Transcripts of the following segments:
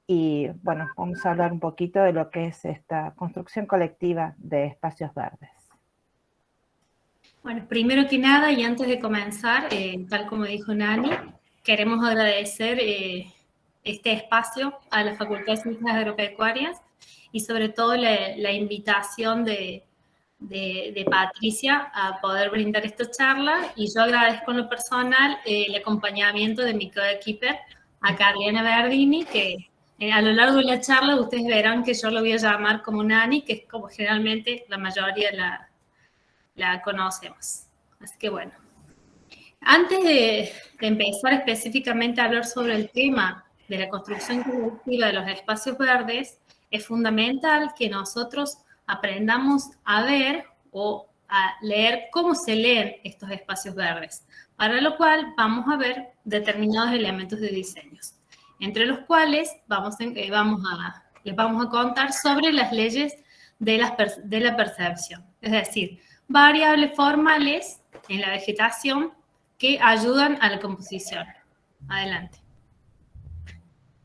y bueno, vamos a hablar un poquito de lo que es esta construcción colectiva de espacios verdes. Bueno, primero que nada y antes de comenzar, tal como dijo Nani, queremos agradecer este espacio a la Facultad de Ciencias Agropecuarias y sobre todo la invitación de Patricia a poder brindar esta charla, y yo agradezco en lo personal el acompañamiento de mi coequiper, a Carliana Verdini, que a lo largo de la charla ustedes verán que yo lo voy a llamar como Nani, que es como generalmente la mayoría la conocemos. Así que bueno, antes de empezar específicamente a hablar sobre el tema de la construcción colectiva de los espacios verdes, es fundamental que nosotros aprendamos a ver o a leer cómo se leen estos espacios verdes, para lo cual vamos a ver determinados elementos de diseños, entre los cuales les vamos a contar sobre las leyes de la percepción, es decir, variables formales en la vegetación que ayudan a la composición. Adelante.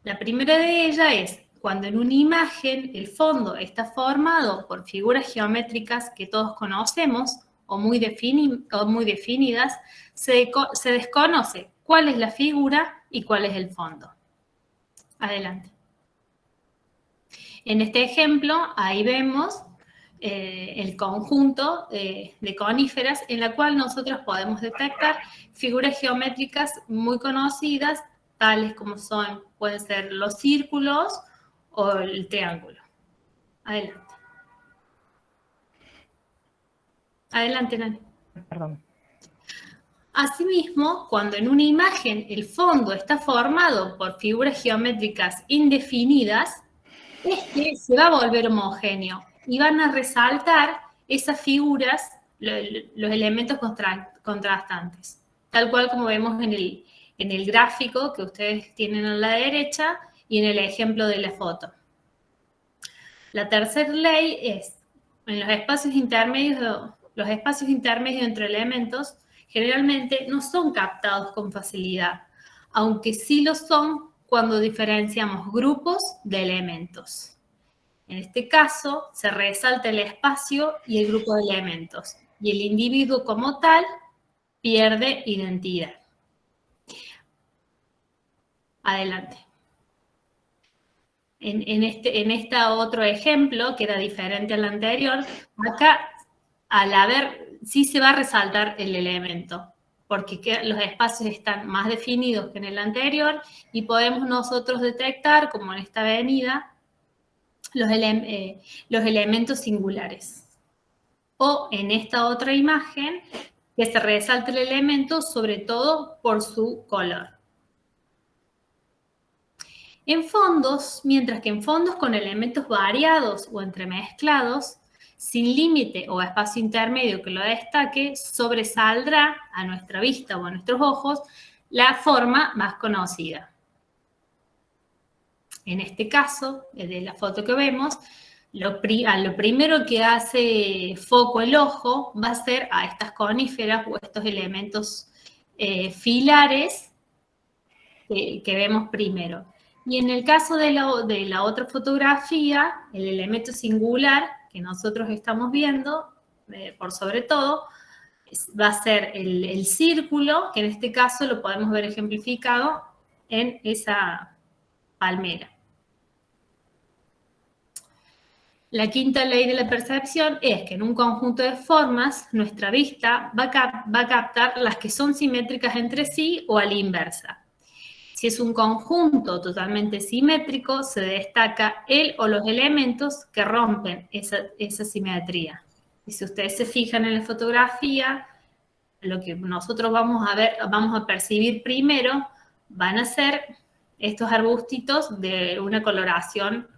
La primera de ellas es cuando en una imagen el fondo está formado por figuras geométricas que todos conocemos o muy definidas, se desconoce cuál es la figura y cuál es el fondo. Adelante. En este ejemplo, ahí vemos el conjunto de coníferas en la cual nosotros podemos detectar figuras geométricas muy conocidas, tales como pueden ser los círculos o el triángulo. Adelante. Adelante, Nani. Perdón. Asimismo, cuando en una imagen el fondo está formado por figuras geométricas indefinidas, se va a volver homogéneo y van a resaltar esas figuras, los elementos contrastantes, tal cual como vemos en el gráfico que ustedes tienen a la derecha y en el ejemplo de la foto. La tercera ley es, en los espacios intermedios entre elementos generalmente no son captados con facilidad, aunque sí lo son cuando diferenciamos grupos de elementos. En este caso, se resalta el espacio y el grupo de elementos, y el individuo como tal pierde identidad. Adelante. En este otro ejemplo, que era diferente al anterior, acá, sí se va a resaltar el elemento, porque los espacios están más definidos que en el anterior, y podemos nosotros detectar, como en esta avenida, los elementos singulares. O en esta otra imagen, que se resalta el elemento sobre todo por su color. En fondos, mientras que en fondos con elementos variados o entremezclados, sin límite o espacio intermedio que lo destaque, sobresaldrá a nuestra vista o a nuestros ojos la forma más conocida. En este caso, de la foto que vemos, lo primero que hace foco el ojo va a ser a estas coníferas o estos elementos filares que vemos primero. Y en el caso de la otra fotografía, el elemento singular que nosotros estamos viendo, por sobre todo, va a ser el círculo, que en este caso lo podemos ver ejemplificado en esa palmera. La quinta ley de la percepción es que en un conjunto de formas, nuestra vista va a captar las que son simétricas entre sí o a la inversa. Si es un conjunto totalmente simétrico, se destaca el o los elementos que rompen esa simetría. Y si ustedes se fijan en la fotografía, lo que nosotros vamos a percibir primero, van a ser estos arbustitos de una coloración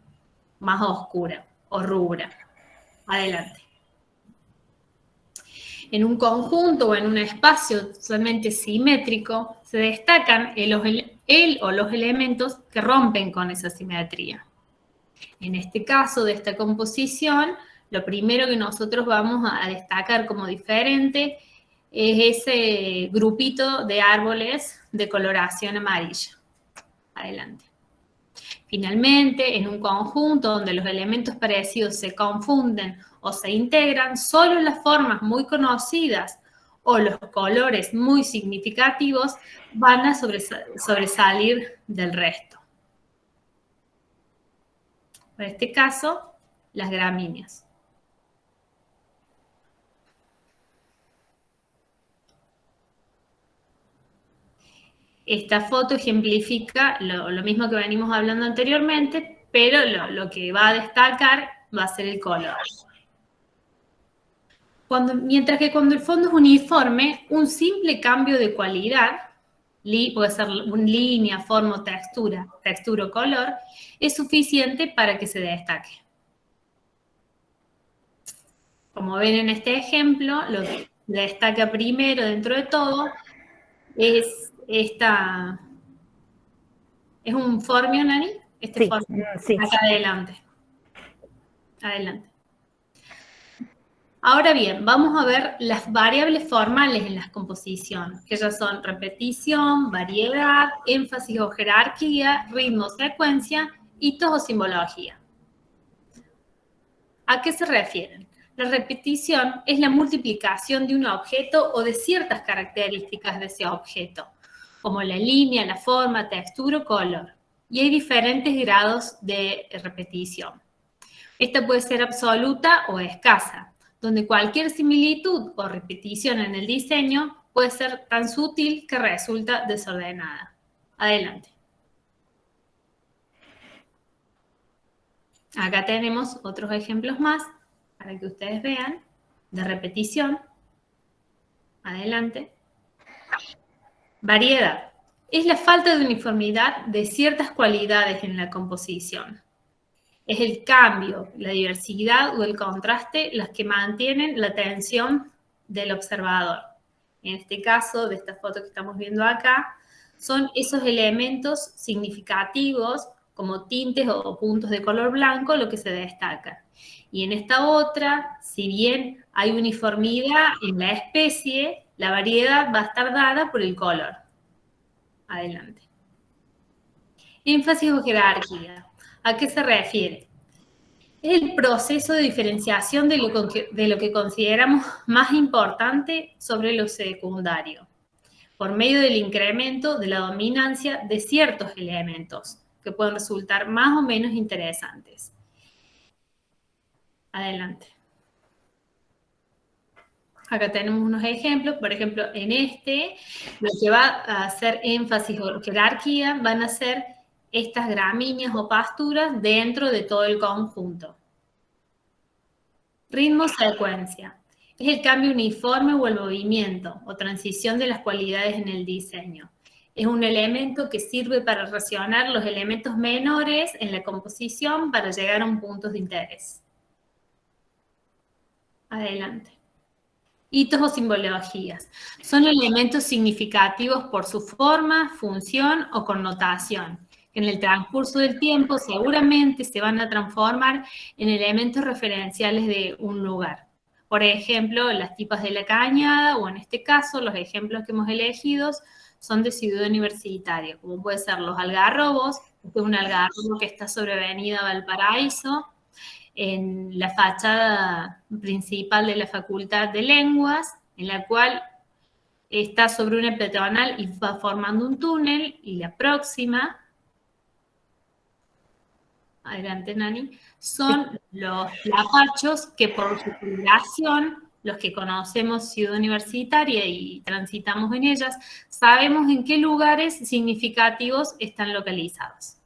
más oscura o rubra. Adelante. En un conjunto o en un espacio totalmente simétrico, se destacan el o los elementos que rompen con esa simetría. En este caso de esta composición, lo primero que nosotros vamos a destacar como diferente es ese grupito de árboles de coloración amarilla. Adelante. Finalmente, en un conjunto donde los elementos parecidos se confunden o se integran, solo las formas muy conocidas o los colores muy significativos van a sobresalir del resto. En este caso, las gramíneas. Esta foto ejemplifica lo mismo que venimos hablando anteriormente, pero lo que va a destacar va a ser el color. Mientras que cuando el fondo es uniforme, un simple cambio de cualidad, puede ser línea, forma, textura o color, es suficiente para que se destaque. Como ven en este ejemplo, lo que destaca primero dentro de todo es esta... ¿Es un formio, Nani? Sí, formio. sí. Acá adelante. Adelante. Ahora bien, vamos a ver las variables formales en la composición, que ya son repetición, variedad, énfasis o jerarquía, ritmo, secuencia, hitos o simbología. ¿A qué se refieren? La repetición es la multiplicación de un objeto o de ciertas características de ese objeto, como la línea, la forma, textura o color. Y hay diferentes grados de repetición. Esta puede ser absoluta o escasa, donde cualquier similitud o repetición en el diseño puede ser tan sutil que resulta desordenada. Adelante. Acá tenemos otros ejemplos más para que ustedes vean de repetición. Adelante. Variedad. Es la falta de uniformidad de ciertas cualidades en la composición. Es el cambio, la diversidad o el contraste las que mantienen la atención del observador. En este caso, de esta foto que estamos viendo acá, son esos elementos significativos como tintes o puntos de color blanco lo que se destaca. Y en esta otra, si bien hay uniformidad en la especie, la variedad va a estar dada por el color. Adelante. Énfasis o jerarquía. ¿A qué se refiere? Es el proceso de diferenciación de lo que consideramos más importante sobre lo secundario, por medio del incremento de la dominancia de ciertos elementos que pueden resultar más o menos interesantes. Adelante. Acá tenemos unos ejemplos, por ejemplo, en este, lo que va a hacer énfasis o jerarquía van a ser estas gramíneas o pasturas dentro de todo el conjunto. Ritmo, secuencia. Es el cambio uniforme o el movimiento o transición de las cualidades en el diseño. Es un elemento que sirve para relacionar los elementos menores en la composición para llegar a un punto de interés. Adelante. Hitos o simbologías. Son elementos significativos por su forma, función o connotación, que en el transcurso del tiempo seguramente se van a transformar en elementos referenciales de un lugar. Por ejemplo, las tipas de la cañada, o en este caso, los ejemplos que hemos elegido son de Ciudad Universitaria, como puede ser los algarrobos, este es un algarrobo que está sobre Avenida Valparaíso, en la fachada principal de la Facultad de Lenguas, en la cual está sobre una peatonal y va formando un túnel, y la próxima, adelante Nani, son los lapachos que por su población, los que conocemos Ciudad Universitaria y transitamos en ellas, sabemos en qué lugares significativos están localizados.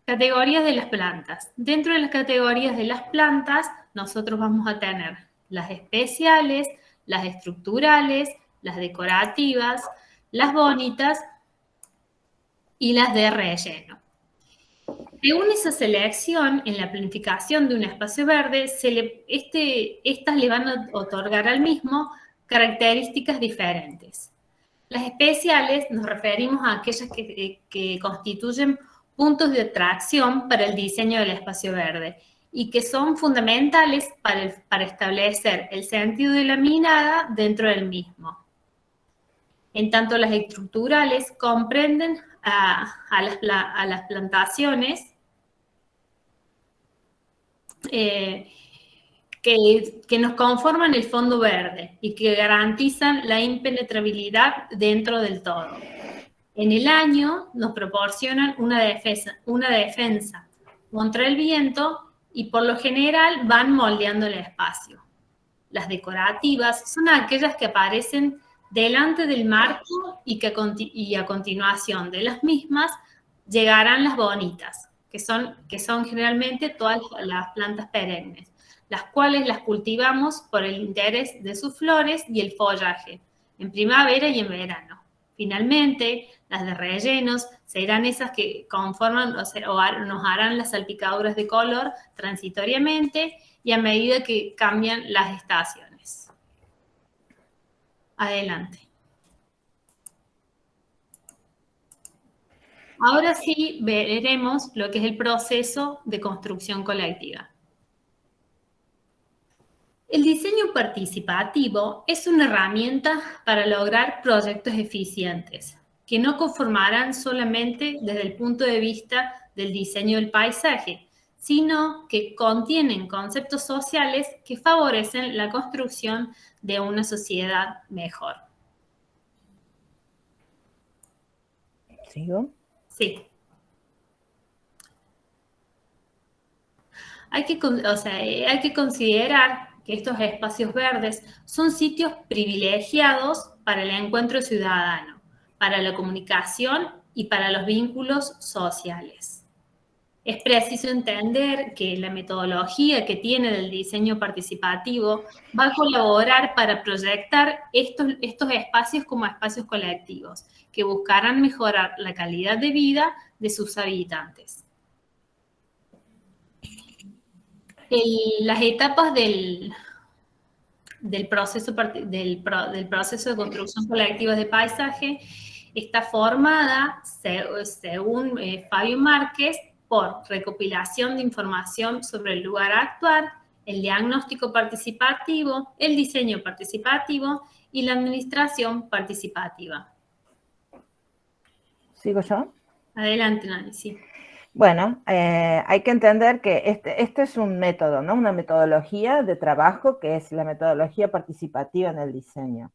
Categorías de las plantas. Dentro de las categorías de las plantas, nosotros vamos a tener las especiales, las estructurales, las decorativas, las bonitas y las de relleno. Según esa selección, en la planificación de un espacio verde, estas le van a otorgar al mismo características diferentes. Las especiales nos referimos a aquellas que constituyen puntos de atracción para el diseño del espacio verde y que son fundamentales para establecer el sentido de la mirada dentro del mismo. En tanto, las estructurales comprenden a las plantaciones que nos conforman el fondo verde y que garantizan la impenetrabilidad dentro del todo. En el año nos proporcionan una defensa contra el viento y por lo general van moldeando el espacio. Las decorativas son aquellas que aparecen delante del marco y a continuación de las mismas llegarán las bonitas, que son generalmente todas las plantas perennes, las cuales las cultivamos por el interés de sus flores y el follaje, en primavera y en verano. Finalmente, las de rellenos serán esas que conforman o nos harán las salpicaduras de color transitoriamente y a medida que cambian las estaciones. Adelante. Ahora sí veremos lo que es el proceso de construcción colectiva. El diseño participativo es una herramienta para lograr proyectos eficientes, que no conformarán solamente desde el punto de vista del diseño del paisaje, sino que contienen conceptos sociales que favorecen la construcción de una sociedad mejor. ¿Sigo? Sí. Hay que considerar que estos espacios verdes son sitios privilegiados para el encuentro ciudadano, para la comunicación y para los vínculos sociales. Es preciso entender que la metodología que tiene del diseño participativo va a colaborar para proyectar estos espacios como espacios colectivos, que buscarán mejorar la calidad de vida de sus habitantes. Las etapas del proceso de construcción colectiva de paisaje está formada, según Fabio Márquez, por recopilación de información sobre el lugar a actuar, el diagnóstico participativo, el diseño participativo y la administración participativa. ¿Sigo yo? Adelante, Nani, sí. Bueno, hay que entender que este es un método, ¿no? Una metodología de trabajo que es la metodología participativa en el diseño.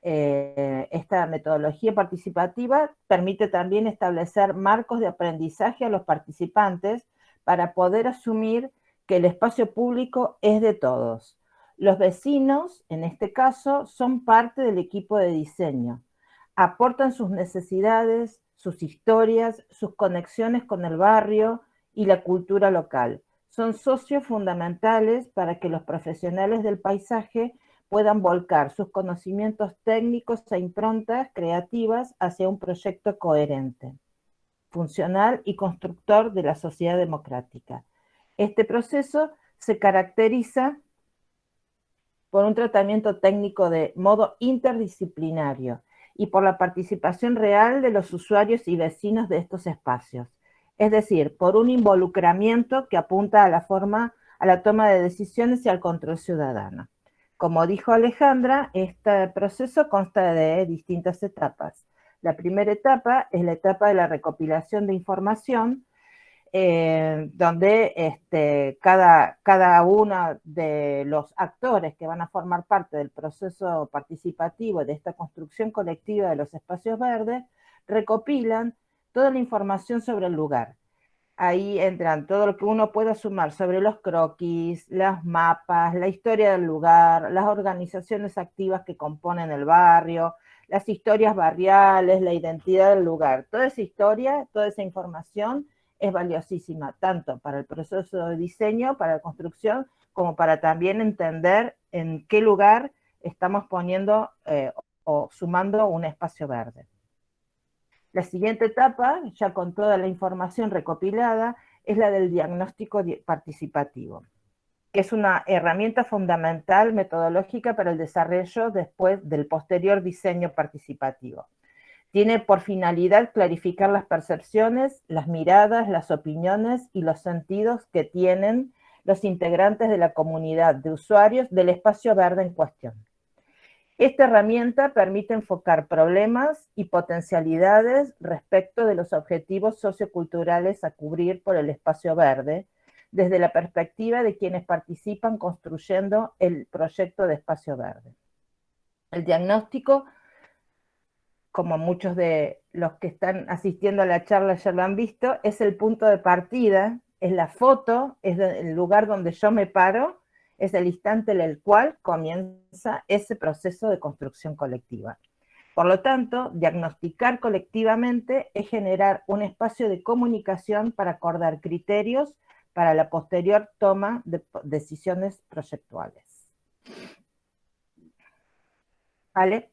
Esta metodología participativa permite también establecer marcos de aprendizaje a los participantes para poder asumir que el espacio público es de todos. Los vecinos, en este caso, son parte del equipo de diseño. Aportan sus necesidades, sus historias, sus conexiones con el barrio y la cultura local. Son socios fundamentales para que los profesionales del paisaje puedan volcar sus conocimientos técnicos e improntas creativas hacia un proyecto coherente, funcional y constructor de la sociedad democrática. Este proceso se caracteriza por un tratamiento técnico de modo interdisciplinario y por la participación real de los usuarios y vecinos de estos espacios. Es decir, por un involucramiento que apunta a la toma de decisiones y al control ciudadano. Como dijo Alejandra, este proceso consta de distintas etapas. La primera etapa es la etapa de la recopilación de información, donde cada uno de los actores que van a formar parte del proceso participativo de esta construcción colectiva de los espacios verdes recopilan toda la información sobre el lugar. Ahí entran todo lo que uno pueda sumar sobre los croquis, los mapas, la historia del lugar, las organizaciones activas que componen el barrio, las historias barriales, la identidad del lugar. Toda esa historia, toda esa información es valiosísima, tanto para el proceso de diseño, para la construcción, como para también entender en qué lugar estamos poniendo o sumando un espacio verde. La siguiente etapa, ya con toda la información recopilada, es la del diagnóstico participativo, que es una herramienta fundamental metodológica para el desarrollo después del posterior diseño participativo. Tiene por finalidad clarificar las percepciones, las miradas, las opiniones y los sentidos que tienen los integrantes de la comunidad de usuarios del espacio verde en cuestión. Esta herramienta permite enfocar problemas y potencialidades respecto de los objetivos socioculturales a cubrir por el espacio verde, desde la perspectiva de quienes participan construyendo el proyecto de espacio verde. El diagnóstico, como muchos de los que están asistiendo a la charla ya lo han visto, es el punto de partida, es la foto, es el lugar donde yo me paro, es el instante en el cual comienza ese proceso de construcción colectiva. Por lo tanto, diagnosticar colectivamente es generar un espacio de comunicación para acordar criterios para la posterior toma de decisiones proyectuales. ¿Vale?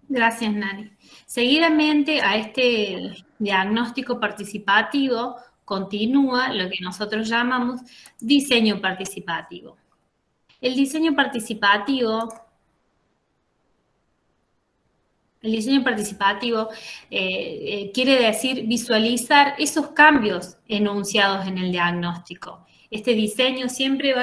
Gracias, Nani. Seguidamente a este diagnóstico participativo continúa lo que nosotros llamamos diseño participativo. El diseño participativo quiere decir visualizar esos cambios enunciados en el diagnóstico. Este diseño siempre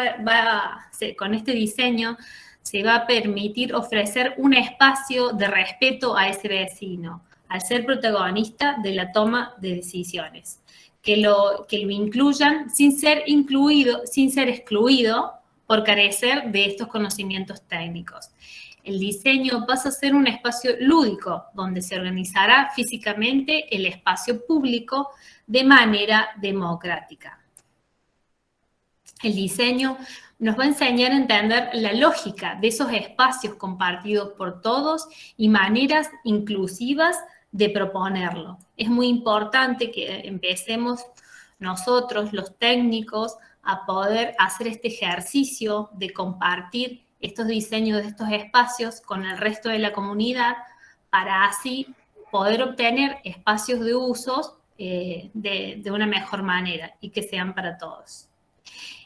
con este diseño se va a permitir ofrecer un espacio de respeto a ese vecino, al ser protagonista de la toma de decisiones, que lo incluyan sin ser excluido por carecer de estos conocimientos técnicos. El diseño pasa a ser un espacio lúdico, donde se organizará físicamente el espacio público de manera democrática. El diseño nos va a enseñar a entender la lógica de esos espacios compartidos por todos y maneras inclusivas de proponerlo. Es muy importante que empecemos nosotros, los técnicos, a poder hacer este ejercicio de compartir estos diseños de estos espacios con el resto de la comunidad para así poder obtener espacios de usos de una mejor manera y que sean para todos.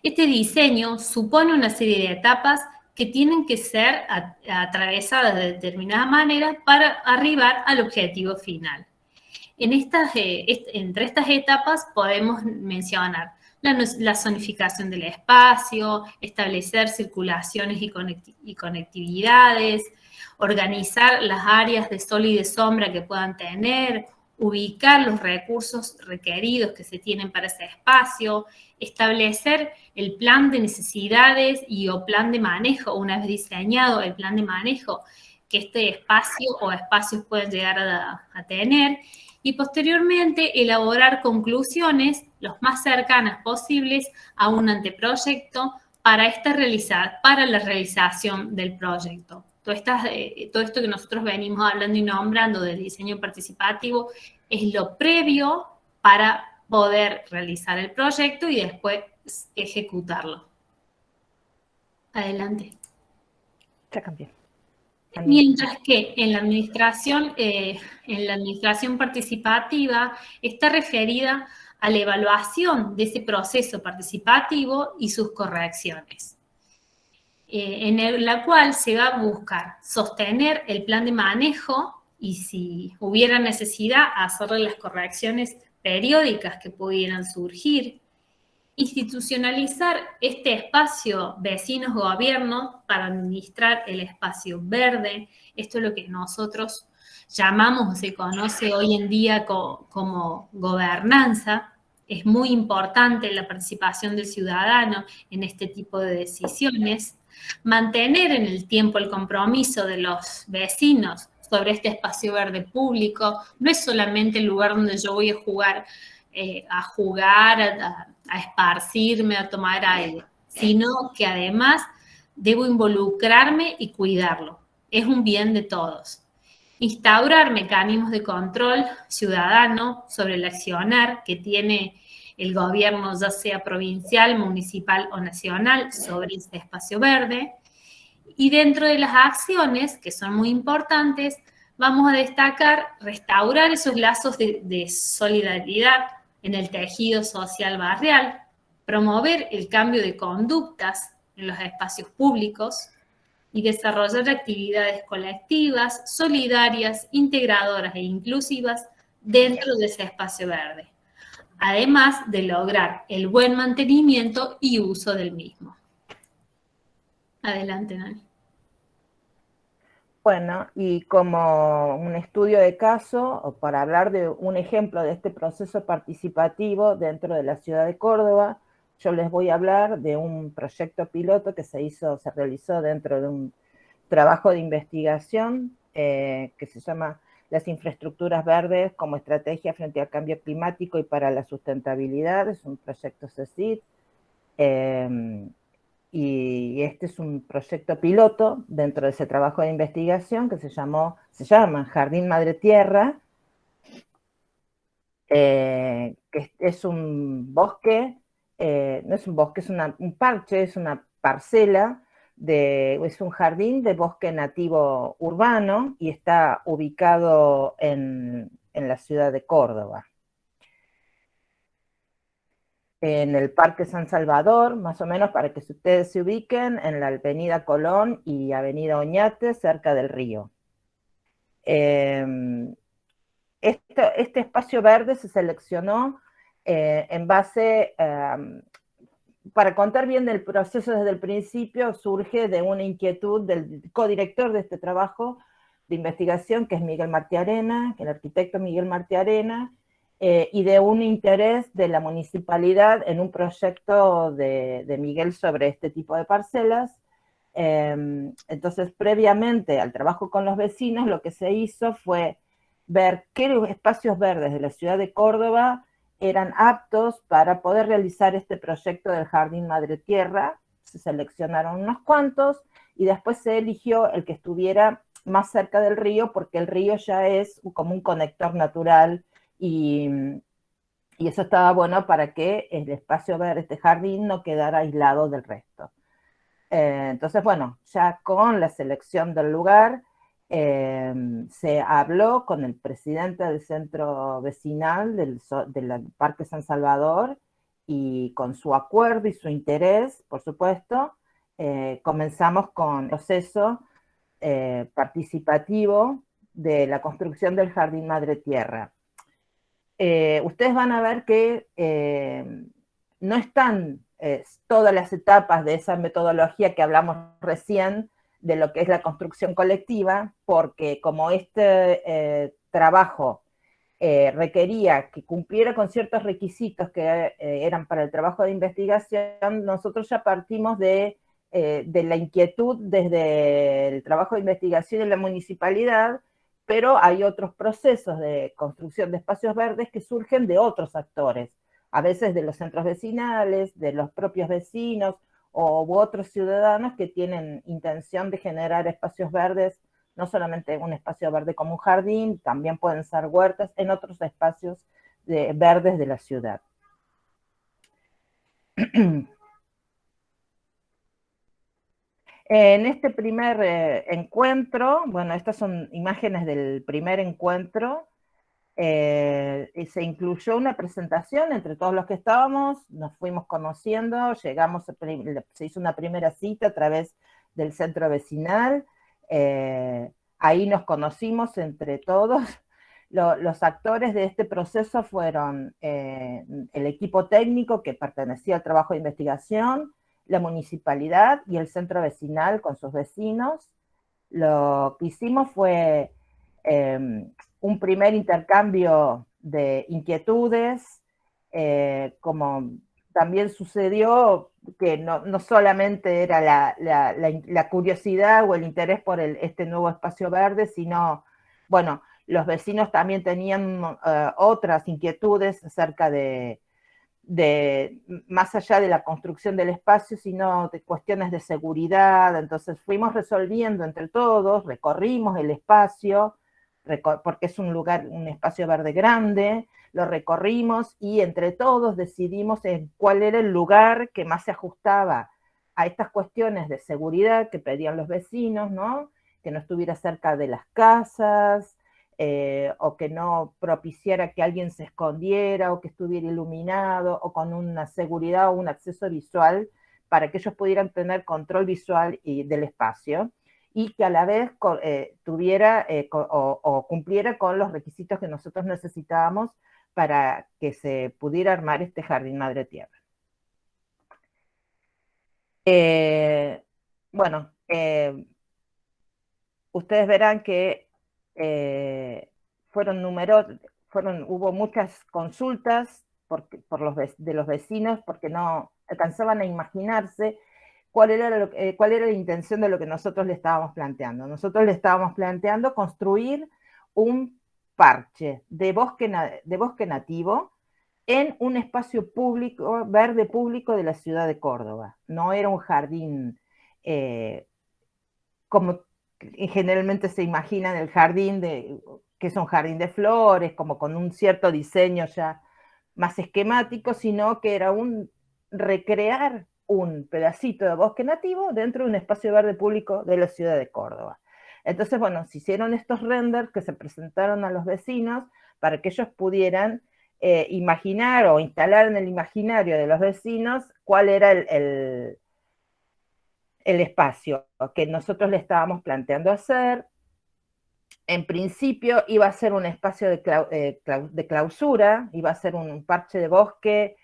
Este diseño supone una serie de etapas que tienen que ser atravesadas de determinada manera para arribar al objetivo final. Entre estas etapas podemos mencionar la zonificación del espacio, establecer circulaciones y conectividades, organizar las áreas de sol y de sombra que puedan tener, ubicar los recursos requeridos que se tienen para ese espacio, establecer el plan de necesidades o plan de manejo, una vez diseñado el plan de manejo que este espacio o espacios pueden llegar a tener, y posteriormente elaborar conclusiones los más cercanas posibles a un anteproyecto para la realización del proyecto. Todo esto que nosotros venimos hablando y nombrando del diseño participativo es lo previo para poder realizar el proyecto y después ejecutarlo. Adelante. Ya cambié. Mientras que en la administración participativa está referida a la evaluación de ese proceso participativo y sus correcciones, en la cual se va a buscar sostener el plan de manejo y, si hubiera necesidad, hacerle las correcciones periódicas que pudieran surgir, institucionalizar este espacio vecinos-gobierno para administrar el espacio verde. Esto es lo que nosotros llamamos o se conoce hoy en día como gobernanza. Es muy importante la participación del ciudadano en este tipo de decisiones. Mantener en el tiempo el compromiso de los vecinos sobre este espacio verde público. No es solamente el lugar donde yo voy a jugar, a esparcirme, a tomar aire, sino que además debo involucrarme y cuidarlo. Es un bien de todos. Instaurar mecanismos de control ciudadano sobre el accionar que tiene el gobierno, ya sea provincial, municipal o nacional, sobre este espacio verde. Y dentro de las acciones, que son muy importantes, vamos a destacar restaurar esos lazos de solidaridad en el tejido social barrial, promover el cambio de conductas en los espacios públicos y desarrollar actividades colectivas, solidarias, integradoras e inclusivas dentro de ese espacio verde, además de lograr el buen mantenimiento y uso del mismo. Adelante, Nani. Bueno, y como un estudio de caso, o para hablar de un ejemplo de este proceso participativo dentro de la ciudad de Córdoba, yo les voy a hablar de un proyecto piloto que se realizó dentro de un trabajo de investigación que se llama Las infraestructuras verdes como estrategia frente al cambio climático y para la sustentabilidad. Es un proyecto CECID. Y este es un proyecto piloto dentro de ese trabajo de investigación que se llama Jardín Madre Tierra, que es un bosque, no es un bosque, es un parche, es una parcela, es un jardín de bosque nativo urbano y está ubicado en la ciudad de Córdoba. En el Parque San Salvador, más o menos para que ustedes se ubiquen, en la Avenida Colón y Avenida Oñate, cerca del río. Eh, este espacio verde se seleccionó en base, para contar bien del proceso desde el principio, surge de una inquietud del codirector de este trabajo de investigación, que es Miguel Martiarena, que el arquitecto Miguel Martiarena, y de un interés de la municipalidad en un proyecto de Miguel sobre este tipo de parcelas. Entonces, previamente al trabajo con los vecinos, lo que se hizo fue ver qué espacios verdes de la ciudad de Córdoba eran aptos para poder realizar este proyecto del Jardín Madre Tierra. Se seleccionaron unos cuantos y después se eligió el que estuviera más cerca del río, porque el río ya es como un conector natural y eso estaba bueno para que el espacio verde, este jardín, no quedara aislado del resto. Entonces, bueno, ya con la selección del lugar, se habló con el presidente del centro vecinal del Parque San Salvador y con su acuerdo y su interés, por supuesto, comenzamos con el proceso participativo de la construcción del Jardín Madre Tierra. Ustedes van a ver que no están todas las etapas de esa metodología que hablamos recién de lo que es la construcción colectiva, porque como este trabajo requería que cumpliera con ciertos requisitos que eran para el trabajo de investigación, nosotros ya partimos de la inquietud desde el trabajo de investigación en la municipalidad, pero hay otros procesos de construcción de espacios verdes que surgen de otros actores, a veces de los centros vecinales, de los propios vecinos u otros ciudadanos que tienen intención de generar espacios verdes, no solamente un espacio verde como un jardín, también pueden ser huertas en otros espacios verdes de la ciudad. En este primer encuentro, bueno, estas son imágenes del primer encuentro, se incluyó una presentación entre todos los que estábamos, nos fuimos conociendo, se hizo una primera cita a través del centro vecinal, ahí nos conocimos entre todos. Los actores de este proceso fueron el equipo técnico que pertenecía al trabajo de investigación, la municipalidad y el centro vecinal con sus vecinos. Lo que hicimos fue un primer intercambio de inquietudes, como también sucedió que no solamente era la curiosidad o el interés por este nuevo espacio verde, sino, bueno, los vecinos también tenían otras inquietudes acerca de más allá de la construcción del espacio, sino de cuestiones de seguridad. Entonces fuimos resolviendo entre todos, recorrimos el espacio, porque es un lugar, un espacio verde grande, lo recorrimos y entre todos decidimos en cuál era el lugar que más se ajustaba a estas cuestiones de seguridad que pedían los vecinos, ¿no? Que no estuviera cerca de las casas, o que no propiciara que alguien se escondiera, o que estuviera iluminado, o con una seguridad o un acceso visual para que ellos pudieran tener control visual del espacio y que a la vez tuviera o cumpliera con los requisitos que nosotros necesitábamos para que se pudiera armar este Jardín Madre Tierra. Bueno, ustedes verán que hubo muchas consultas de los vecinos porque no alcanzaban a imaginarse cuál era la intención de lo que nosotros le estábamos planteando. Nosotros le estábamos planteando construir un parche de bosque nativo en un espacio público, verde público de la ciudad de Córdoba. No era un jardín como generalmente se imagina en el jardín, que es un jardín de flores, como con un cierto diseño ya más esquemático, sino que era recrear un pedacito de bosque nativo dentro de un espacio verde público de la ciudad de Córdoba. Entonces, bueno, se hicieron estos renders que se presentaron a los vecinos para que ellos pudieran imaginar o instalar en el imaginario de los vecinos cuál era el espacio que nosotros le estábamos planteando hacer. En principio iba a ser un espacio de clausura, iba a ser un parche de bosque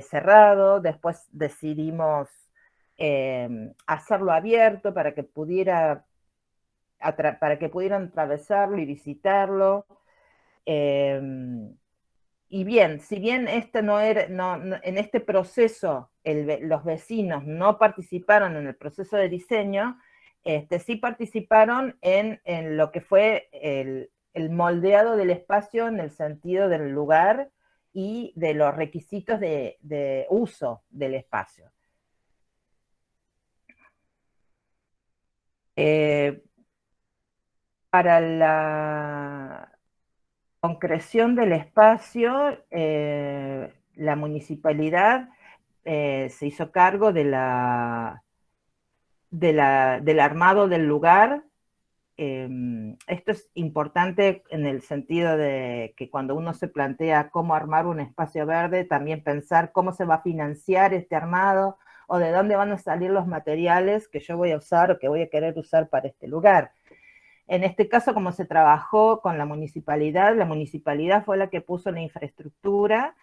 cerrado, después decidimos hacerlo abierto para que pudieran atravesarlo y visitarlo. Y bien, si bien en este proceso los vecinos no participaron en el proceso de diseño, sí participaron en lo que fue el moldeado del espacio en el sentido del lugar y de los requisitos de uso del espacio. Para la concreción del espacio, la municipalidad se hizo cargo del armado del lugar. Esto es importante en el sentido de que cuando uno se plantea cómo armar un espacio verde, también pensar cómo se va a financiar este armado o de dónde van a salir los materiales que yo voy a usar o que voy a querer usar para este lugar. En este caso, como se trabajó con la municipalidad fue la que puso la infraestructura,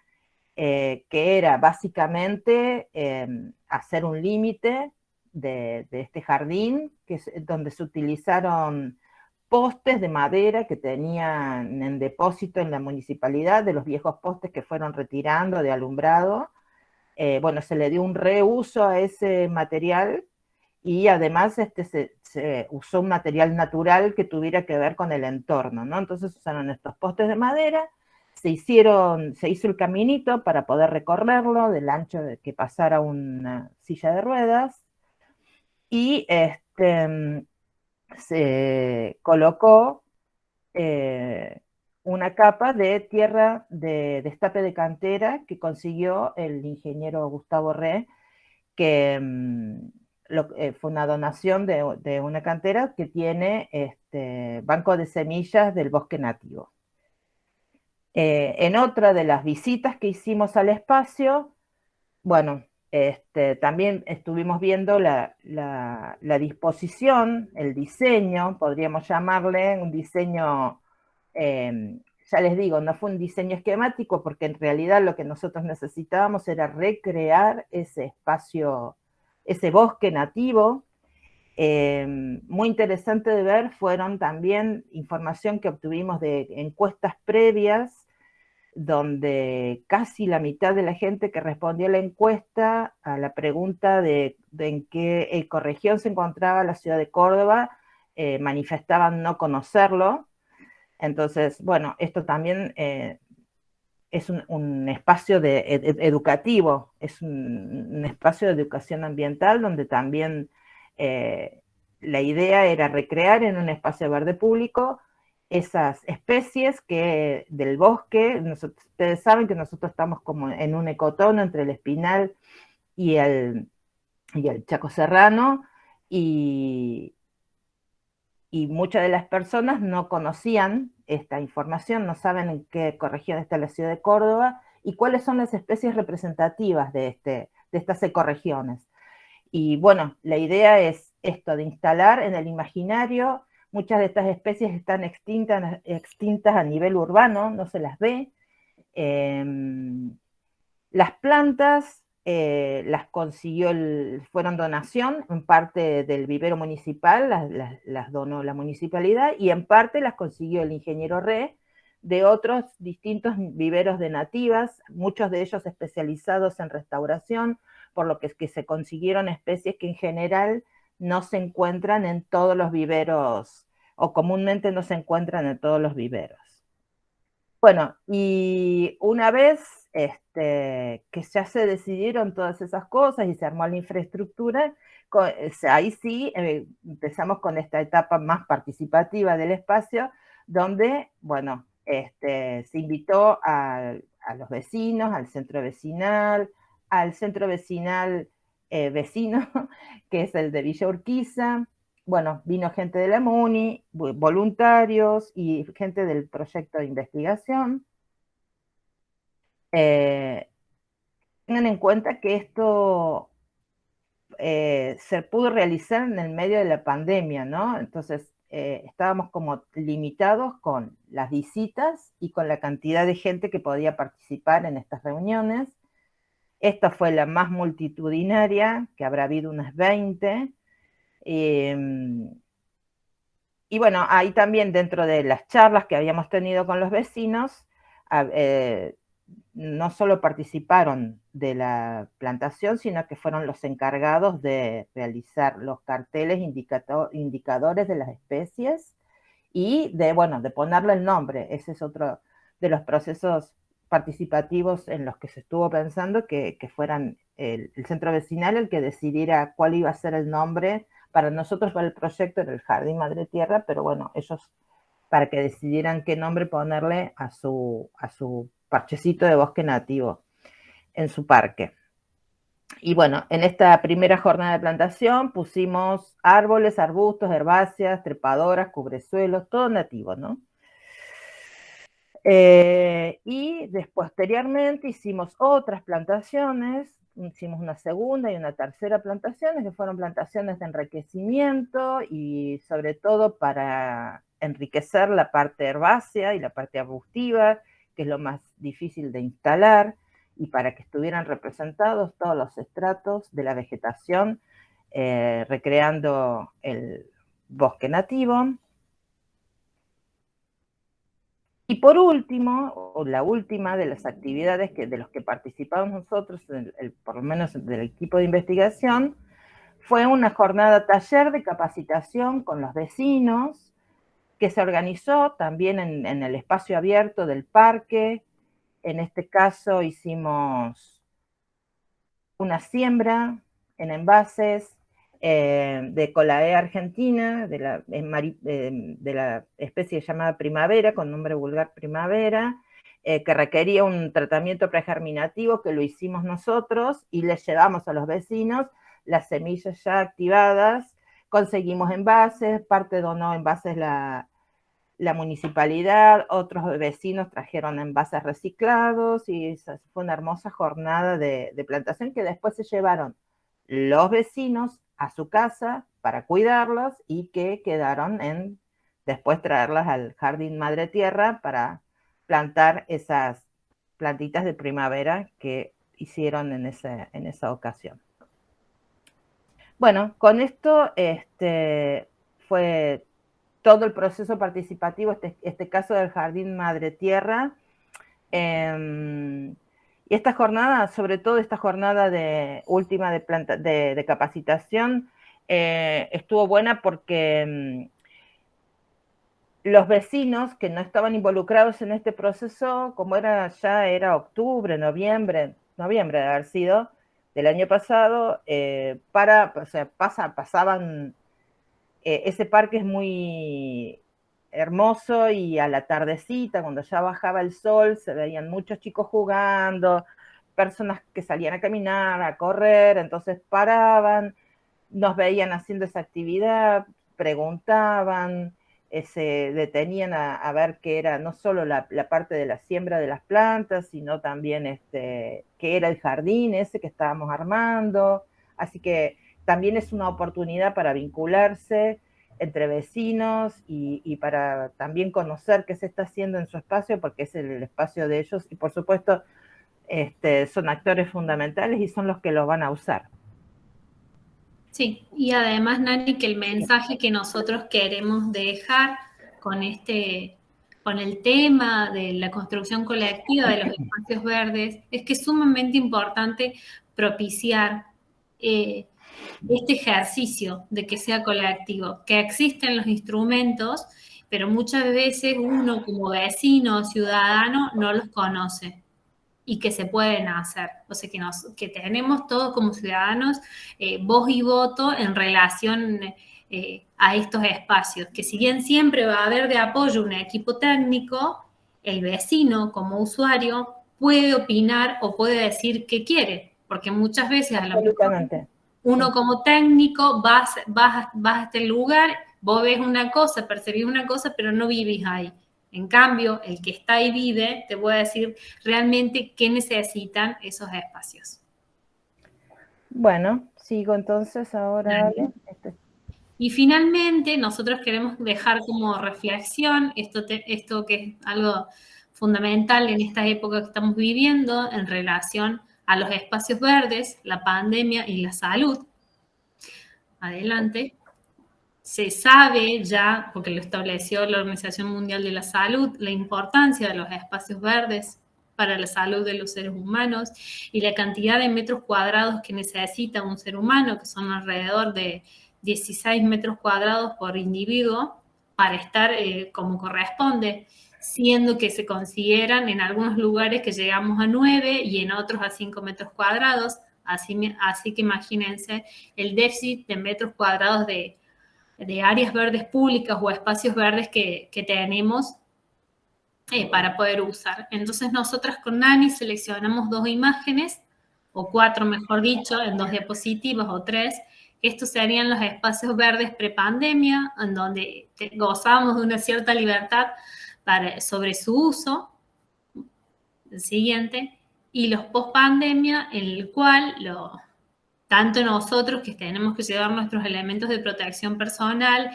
que era básicamente hacer un límite de este jardín, donde se utilizaron postes de madera que tenían en depósito en la municipalidad, de los viejos postes que fueron retirando de alumbrado. Bueno, se le dio un reuso a ese material y además se usó un material natural que tuviera que ver con el entorno, ¿no? Entonces usaron estos postes de madera, se hizo el caminito para poder recorrerlo del ancho de que pasara una silla de ruedas, y se colocó una capa de tierra de destape de cantera que consiguió el ingeniero Gustavo Re, que fue una donación de una cantera que tiene banco de semillas del bosque nativo. En otra de las visitas que hicimos al espacio, bueno, también estuvimos viendo la disposición, el diseño, podríamos llamarle un diseño, ya les digo, no fue un diseño esquemático porque en realidad lo que nosotros necesitábamos era recrear ese espacio, ese bosque nativo. Muy interesante de ver fueron también información que obtuvimos de encuestas previas, donde casi la mitad de la gente que respondió a la encuesta, a la pregunta de en qué ecorregión se encontraba la ciudad de Córdoba, manifestaban no conocerlo. Entonces, bueno, esto también es un espacio educativo, es un espacio de educación ambiental donde también la idea era recrear en un espacio verde público esas especies del bosque. Ustedes saben que nosotros estamos como en un ecotono entre el Espinal y el Chaco Serrano, y muchas de las personas no conocían esta información, no saben en qué ecorregión está la ciudad de Córdoba y cuáles son las especies representativas de estas ecorregiones. Y bueno, la idea es esto, de instalar en el imaginario. Muchas de estas especies están extintas a nivel urbano, no se las ve. Las plantas las consiguió, fueron donación, en parte del vivero municipal, las donó la municipalidad, y en parte las consiguió el ingeniero Re, de otros distintos viveros de nativas, muchos de ellos especializados en restauración, por lo que se consiguieron especies que en general no se encuentran en todos los viveros, o comúnmente no se encuentran en todos los viveros. Bueno, y una vez que ya se decidieron todas esas cosas y se armó la infraestructura, ahí sí empezamos con esta etapa más participativa del espacio, donde, bueno, se invitó a los vecinos, al centro vecinal vecino, que es el de Villa Urquiza. Bueno, vino gente de la MUNI, voluntarios y gente del proyecto de investigación. Tengan en cuenta que esto se pudo realizar en el medio de la pandemia, ¿no? Entonces, estábamos como limitados con las visitas y con la cantidad de gente que podía participar en estas reuniones. Esta fue la más multitudinaria, que habrá habido unas 20. Y bueno, ahí también dentro de las charlas que habíamos tenido con los vecinos, no solo participaron de la plantación, sino que fueron los encargados de realizar los carteles indicadores de las especies y de, bueno, de ponerle el nombre. Ese es otro de los procesos participativos en los que se estuvo pensando, que fueran el centro vecinal el que decidiera cuál iba a ser el nombre. Para nosotros, para el proyecto, era el Jardín Madre Tierra, pero bueno, ellos para que decidieran qué nombre ponerle a su parchecito de bosque nativo en su parque. Y bueno, en esta primera jornada de plantación pusimos árboles, arbustos, herbáceas, trepadoras, cubresuelos, todo nativo, ¿no? Y posteriormente hicimos otras plantaciones, hicimos una segunda y una tercera plantaciones, que fueron plantaciones de enriquecimiento y sobre todo para enriquecer la parte herbácea y la parte arbustiva, que es lo más difícil de instalar, y para que estuvieran representados todos los estratos de la vegetación, recreando el bosque nativo. Y por último, o la última de las actividades de los que participamos nosotros, por lo menos del equipo de investigación, fue una jornada taller de capacitación con los vecinos, que se organizó también en el espacio abierto del parque. En este caso hicimos una siembra en envases de Colae argentina, de la especie llamada primavera, con nombre vulgar primavera, que requería un tratamiento pregerminativo que lo hicimos nosotros y les llevamos a los vecinos las semillas ya activadas. Conseguimos envases, parte donó envases la municipalidad, otros vecinos trajeron envases reciclados y fue una hermosa jornada de plantación que después se llevaron los vecinos a su casa para cuidarlos y que quedaron en después traerlas al Jardín Madre Tierra para plantar esas plantitas de primavera que hicieron en esa ocasión. Bueno, con esto fue todo el proceso participativo, este caso del Jardín Madre Tierra. Y esta jornada, sobre todo esta jornada última de capacitación, estuvo buena porque los vecinos que no estaban involucrados en este proceso, como ya era octubre, noviembre de haber sido, del año pasado, pasaban. Ese parque es muy hermoso y a la tardecita, cuando ya bajaba el sol, se veían muchos chicos jugando, personas que salían a caminar, a correr, entonces paraban, nos veían haciendo esa actividad, preguntaban, se detenían a ver qué era no solo la parte de la siembra de las plantas, sino también qué era el jardín ese que estábamos armando. Así que también es una oportunidad para vincularse entre vecinos y para también conocer qué se está haciendo en su espacio, porque es el espacio de ellos. Y por supuesto, son actores fundamentales y son los que los van a usar. Sí, y además, Nani, que el mensaje que nosotros queremos dejar con con el tema de la construcción colectiva de los espacios verdes, es que es sumamente importante propiciar este ejercicio de que sea colectivo, que existen los instrumentos, pero muchas veces uno como vecino o ciudadano no los conoce y que se pueden hacer. O sea, que tenemos todos como ciudadanos voz y voto en relación a estos espacios, que si bien siempre va a haber de apoyo un equipo técnico, el vecino como usuario puede opinar o puede decir qué quiere, porque muchas veces a lo mejor uno como técnico vas a este lugar, vos ves una cosa, percibís una cosa, pero no vivís ahí. En cambio, el que está y vive te puede decir realmente qué necesitan esos espacios. Bueno, sigo entonces ahora. Y finalmente, nosotros queremos dejar como reflexión esto que es algo fundamental en esta época que estamos viviendo en relación a los espacios verdes, la pandemia y la salud. Adelante. Se sabe ya, porque lo estableció la Organización Mundial de la Salud, la importancia de los espacios verdes para la salud de los seres humanos y la cantidad de metros cuadrados que necesita un ser humano, que son alrededor de 16 metros cuadrados por individuo, para estar como corresponde, siendo que se consideran en algunos lugares que llegamos a 9 y en otros a 5 metros cuadrados. Así que imagínense el déficit de metros cuadrados de áreas verdes públicas o espacios verdes que tenemos para poder usar. Entonces nosotras con Nani seleccionamos 2 imágenes, o 4 mejor dicho, en 2 diapositivas o 3. Estos serían los espacios verdes prepandemia, en donde gozamos de una cierta libertad sobre su uso. El siguiente. Y los post-pandemia, en el cual tanto nosotros que tenemos que llevar nuestros elementos de protección personal,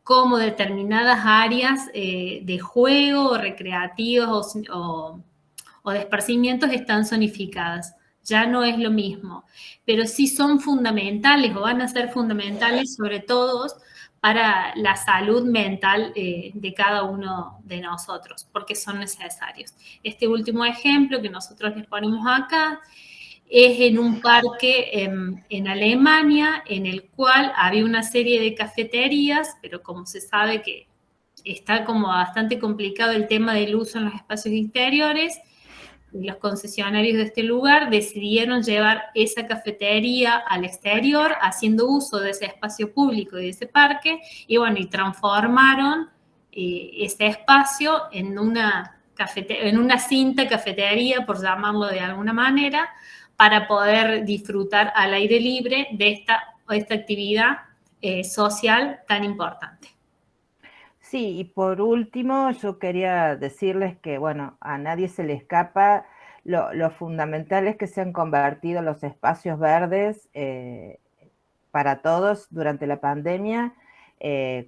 como determinadas áreas de juego o recreativos o de esparcimientos están zonificadas. Ya no es lo mismo, pero sí son fundamentales o van a ser fundamentales sobre todo para la salud mental de cada uno de nosotros, porque son necesarios. Este último ejemplo que nosotros les ponemos acá es en un parque en Alemania, en el cual había una serie de cafeterías, pero como se sabe que está como bastante complicado el tema del uso en los espacios interiores, los concesionarios de este lugar decidieron llevar esa cafetería al exterior, haciendo uso de ese espacio público y de ese parque, y bueno, y transformaron ese espacio en una cinta cafetería, por llamarlo de alguna manera, para poder disfrutar al aire libre de esta actividad social tan importante. Sí, y por último, yo quería decirles que, bueno, a nadie se le escapa lo fundamental es que se han convertido los espacios verdes para todos durante la pandemia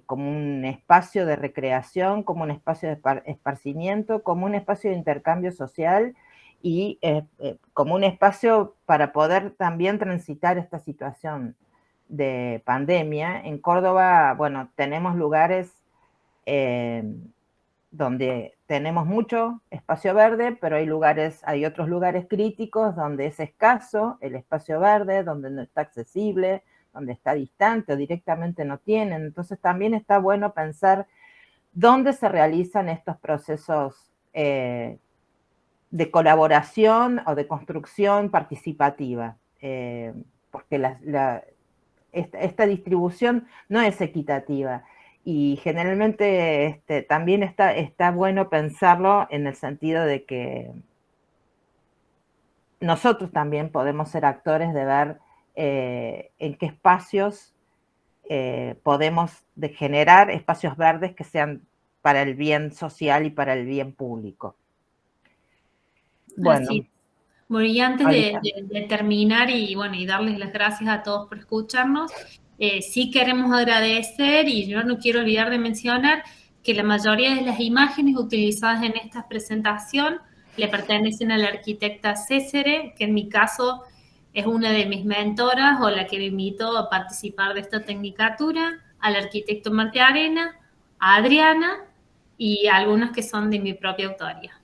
como un espacio de recreación, como un espacio de esparcimiento, como un espacio de intercambio social y como un espacio para poder también transitar esta situación de pandemia. En Córdoba, bueno, tenemos lugares donde tenemos mucho espacio verde, pero hay otros lugares críticos donde es escaso el espacio verde, donde no está accesible, donde está distante o directamente no tienen. Entonces también está bueno pensar dónde se realizan estos procesos de colaboración o de construcción participativa, porque esta distribución no es equitativa. Y generalmente también está bueno pensarlo en el sentido de que nosotros también podemos ser actores de ver en qué espacios podemos generar espacios verdes que sean para el bien social y para el bien público. Bueno. Así. Bueno, y antes de terminar y darles las gracias a todos por escucharnos, sí queremos agradecer, y yo no quiero olvidar de mencionar, que la mayoría de las imágenes utilizadas en esta presentación le pertenecen a la arquitecta Césare, que en mi caso es una de mis mentoras o la que me invitó a participar de esta tecnicatura, al arquitecto Marta Arena, a Adriana y algunos que son de mi propia autoría.